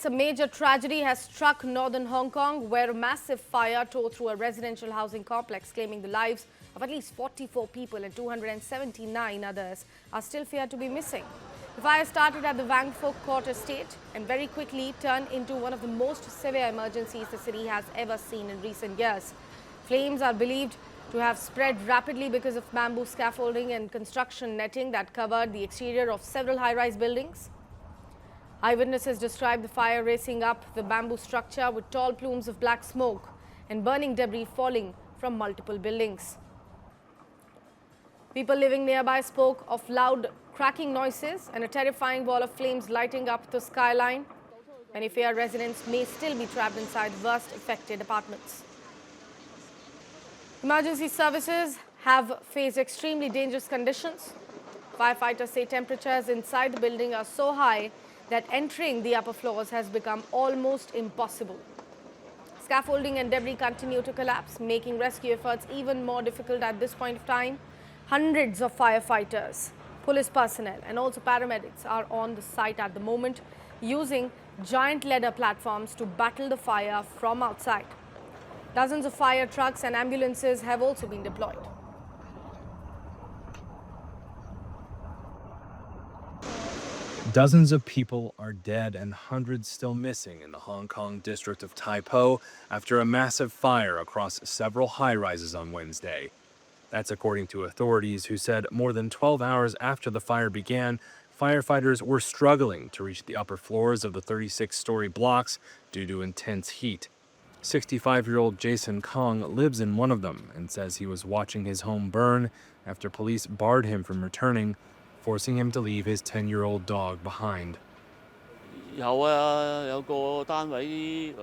A major tragedy has struck northern Hong Kong, where a massive fire tore through a residential housing complex, claiming the lives of at least 44 people and 279 others are still feared to be missing. The fire started at the Wang Court estate and very quickly turned into one of the most severe emergencies the city has ever seen in recent years. Flames are believed to have spread rapidly because of bamboo scaffolding and construction netting that covered the exterior of several high-rise buildings. Eyewitnesses described the fire racing up the bamboo structure with tall plumes of black smoke and burning debris falling from multiple buildings. People living nearby spoke of loud cracking noises and a terrifying wall of flames lighting up the skyline. Many fear residents may still be trapped inside worst affected apartments. Emergency services have faced extremely dangerous conditions. Firefighters say temperatures inside the building are so high that entering the upper floors has become almost impossible. Scaffolding and debris continue to collapse, making rescue efforts even more difficult at this point of time. Hundreds of firefighters, police personnel and also paramedics are on the site at the moment, using giant ladder platforms to battle the fire from outside. Dozens of fire trucks and ambulances have also been deployed. Dozens of people are dead and hundreds still missing in the Hong Kong district of Tai Po after a massive fire across several high-rises on Wednesday. That's according to authorities who said more than 12 hours after the fire began, firefighters were struggling to reach the upper floors of the 36-story blocks due to intense heat. 65-year-old Jason Kong lives in one of them and says he was watching his home burn after police barred him from returning, forcing him to leave his 10-year-old dog behind.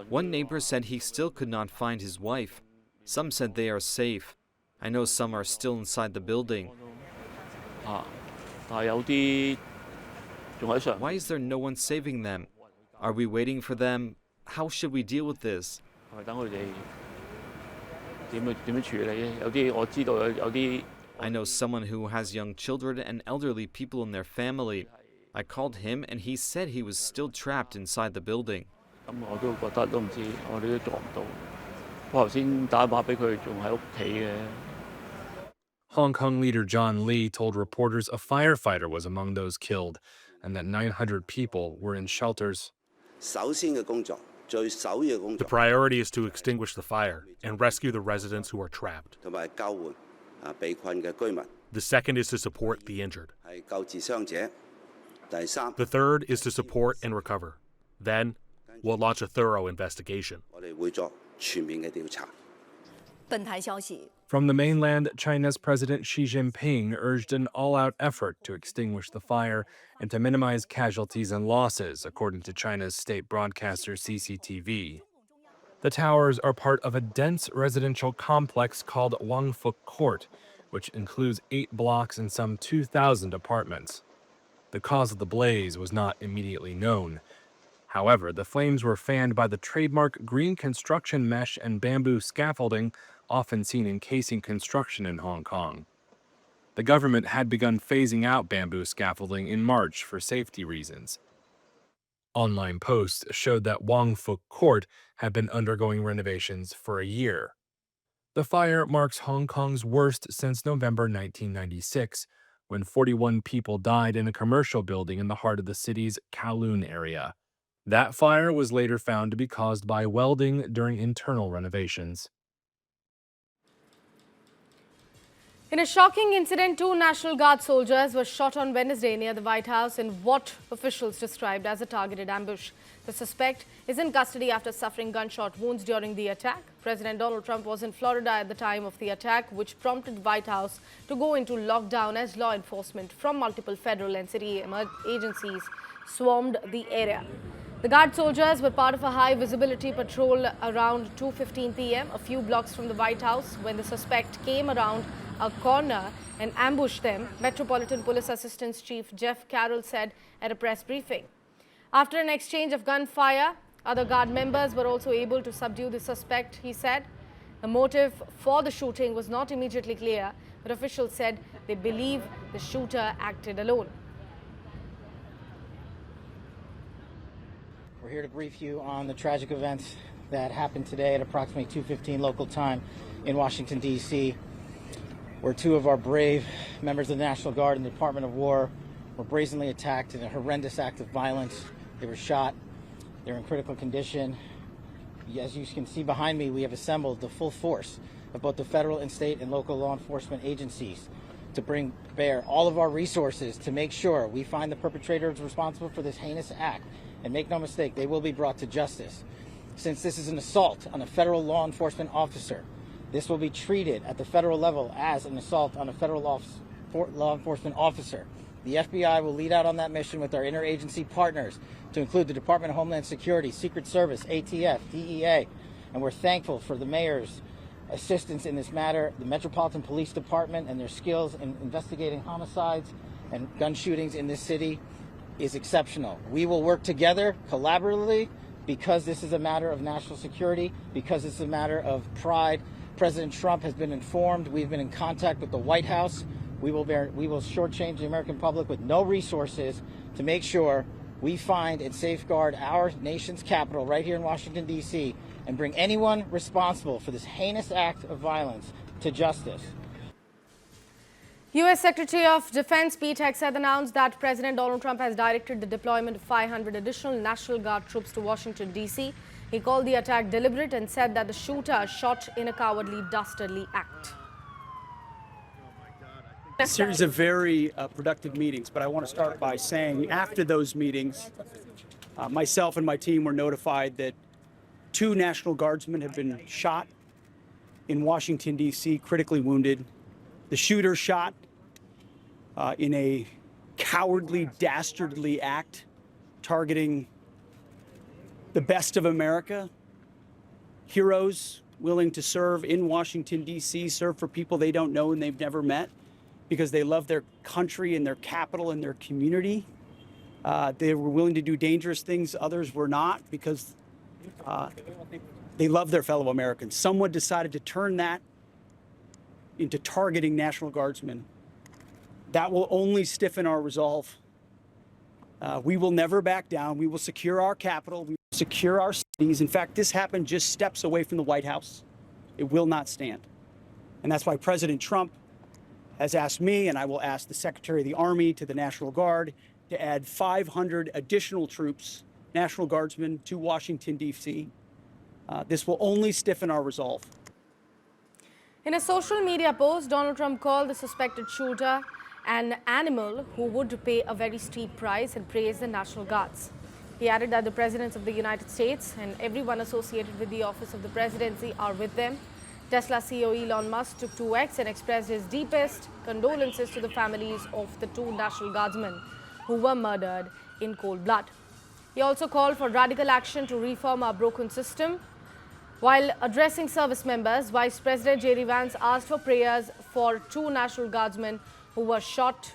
One neighbor said he still could not find his wife. Some said they are safe. I know some are still inside the building. Why is there no one saving them? Are we waiting for them? How should we deal with this? I know someone who has young children and elderly people in their family. I called him and he said he was still trapped inside the building. Hong Kong leader John Lee told reporters a firefighter was among those killed and that 900 people were in shelters. The priority is to extinguish the fire and rescue the residents who are trapped. The second is to support the injured. The third is to support and recover. Then, we'll launch a thorough investigation. From the mainland, China's President Xi Jinping urged an all-out effort to extinguish the fire and to minimize casualties and losses, according to China's state broadcaster CCTV. The towers are part of a dense residential complex called Wang Court, which includes 8 blocks and some 2,000 apartments. The cause of the blaze was not immediately known. However, the flames were fanned by the trademark green construction mesh and bamboo scaffolding often seen in casing construction in Hong Kong. The government had begun phasing out bamboo scaffolding in March for safety reasons. Online posts showed that Wang Court had been undergoing renovations for a year. The fire marks Hong Kong's worst since November 1996, when 41 people died in a commercial building in the heart of the city's Kowloon area. That fire was later found to be caused by welding during internal renovations. In a shocking incident, 2 National Guard soldiers were shot on Wednesday near the White House in what officials described as a targeted ambush. The suspect is in custody after suffering gunshot wounds during the attack. President Donald Trump was in Florida at the time of the attack, which prompted the White House to go into lockdown as law enforcement from multiple federal and city agencies swarmed the area. The Guard soldiers were part of a high-visibility patrol around 2:15 p.m., a few blocks from the White House, when the suspect came around a corner and ambushed them, Metropolitan Police Assistant Chief Jeff Carroll said at a press briefing. After an exchange of gunfire, other Guard members were also able to subdue the suspect, he said. The motive for the shooting was not immediately clear, but officials said they believe the shooter acted alone. here to brief you on the tragic events that happened today at approximately 2:15 local time in Washington, D.C., where two of our brave members of the National Guard and the Department of War were brazenly attacked in a horrendous act of violence. They were shot. They're in critical condition. As you can see behind me, we have assembled the full force of both the federal and state and local law enforcement agencies to bring bear all of our resources to make sure we find the perpetrators responsible for this heinous act. And make no mistake, they will be brought to justice. Since this is an assault on a federal law enforcement officer, this will be treated at the federal level as an assault on a federal law enforcement officer. The FBI will lead out on that mission with our interagency partners, to include the Department of Homeland Security, Secret Service, ATF, DEA, and we're thankful for the mayor's assistance in this matter, the Metropolitan Police Department and their skills in investigating homicides and gun shootings in this city is exceptional. We will work together collaboratively because this is a matter of national security, because it's a matter of pride. President Trump has been informed. We've been in contact with the White House. We will shortchange the American public with no resources to make sure we find and safeguard our nation's capital right here in Washington, D.C., and bring anyone responsible for this heinous act of violence to justice. U.S. Secretary of Defense Pete Hegseth announced that President Donald Trump has directed the deployment of 500 additional National Guard troops to Washington, D.C. He called the attack deliberate and said that the shooter shot in a cowardly, dastardly act. A series of very productive meetings, but I want to start by saying after those meetings, myself and my team were notified that 2 National Guardsmen have been shot in Washington, D.C., critically wounded. The shooter shot in a cowardly, dastardly act targeting the best of America, heroes willing to serve in Washington, D.C., serve for people they don't know and they've never met because they love their country and their capital and their community. They were willing to do dangerous things others were not because they love their fellow Americans. Someone decided to turn that into targeting National Guardsmen. That will only stiffen our resolve. We will never back down. We will secure our capital. We will secure our cities. In fact, this happened just steps away from the White House. It will not stand. And that's why President Trump has asked me, and I will ask the Secretary of the Army to the National Guard, to add 500 additional troops, National Guardsmen, to Washington, D.C. This will only stiffen our resolve. In a social media post, Donald Trump called the suspected shooter an animal who would pay a very steep price and praised the National Guards. He added that the presidents of the United States and everyone associated with the office of the presidency are with them. Tesla CEO Elon Musk took to X and expressed his deepest condolences to the families of the 2 National Guardsmen who were murdered in cold blood. He also called for radical action to reform our broken system. While addressing service members, Vice President J.D. Vance asked for prayers for 2 National Guardsmen who were shot.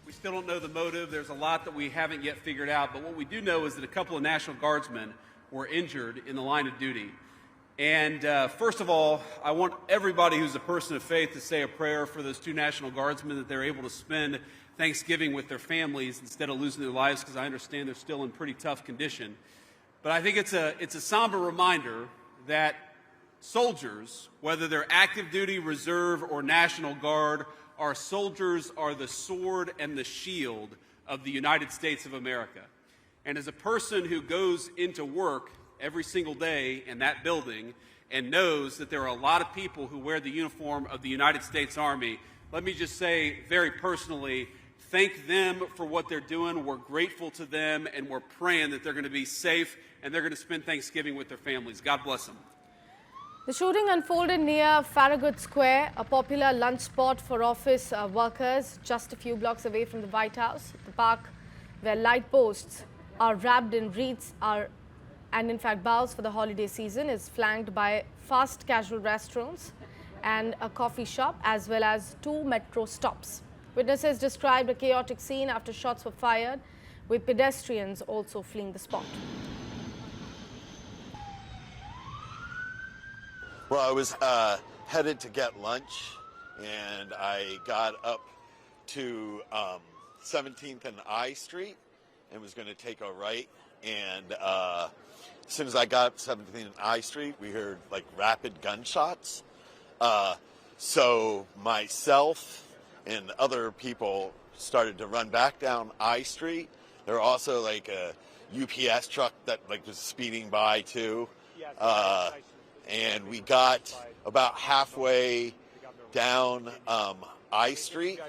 We still don't know the motive. There's a lot that we haven't yet figured out. But what we do know is that a couple of National Guardsmen were injured in the line of duty. And first of all, I want everybody who's a person of faith to say a prayer for those 2 National Guardsmen, that they're able to spend Thanksgiving with their families instead of losing their lives, because I understand they're still in pretty tough condition. But I think it's a somber reminder that soldiers, whether they're active duty, reserve, or National Guard, our soldiers are the sword and the shield of the United States of America. And as a person who goes into work every single day in that building and knows that there are a lot of people who wear the uniform of the United States Army, let me just say very personally, thank them for what they're doing. We're grateful to them, and we're praying that they're going to be safe and they're going to spend Thanksgiving with their families. God bless them. The shooting unfolded near Farragut Square, a popular lunch spot for office workers just a few blocks away from the White House. The park where light posts are wrapped in wreaths and in fact bows for the holiday season is flanked by fast casual restaurants and a coffee shop, as well as 2 metro stops. Witnesses described a chaotic scene after shots were fired, with pedestrians also fleeing the spot. Well, I was headed to get lunch, and I got up to 17th and I Street and was going to take a right. And as soon as I got up 17th and I Street, we heard like rapid gunshots. So myself and other people started to run back down I Street. There were also like a UPS truck that like was speeding by too. And we got about halfway down I Street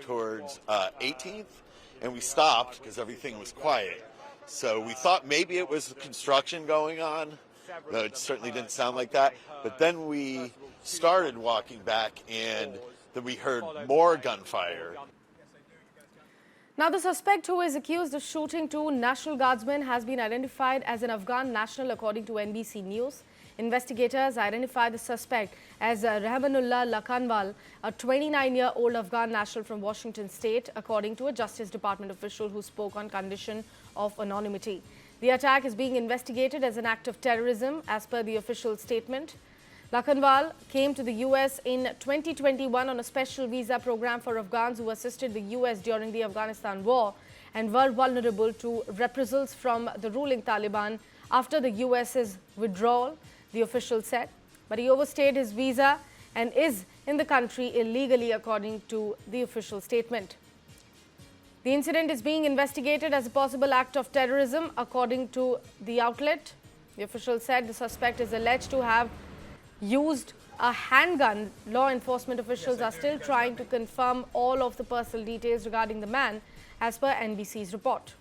towards 18th, and we stopped because everything was quiet. So we thought maybe it was construction going on, though it certainly didn't sound like that. But then we started walking back, and then we heard more gunfire. Now, the suspect who is accused of shooting two National Guardsmen has been identified as an Afghan national, according to NBC News. Investigators identified the suspect as Rahmanullah Lakanwal, a 29-year-old Afghan national from Washington state, according to a Justice Department official who spoke on condition of anonymity. The attack is being investigated as an act of terrorism, as per the official statement. Lakanwal came to the U.S. in 2021 on a special visa program for Afghans who assisted the U.S. during the Afghanistan war and were vulnerable to reprisals from the ruling Taliban after the U.S.'s withdrawal, the official said. But he overstayed his visa and is in the country illegally, according to the official statement. The incident is being investigated as a possible act of terrorism, according to the outlet. The official said the suspect is alleged to have used a handgun. Law enforcement officials are still trying to confirm all of the personal details regarding the man, as per NBC's report.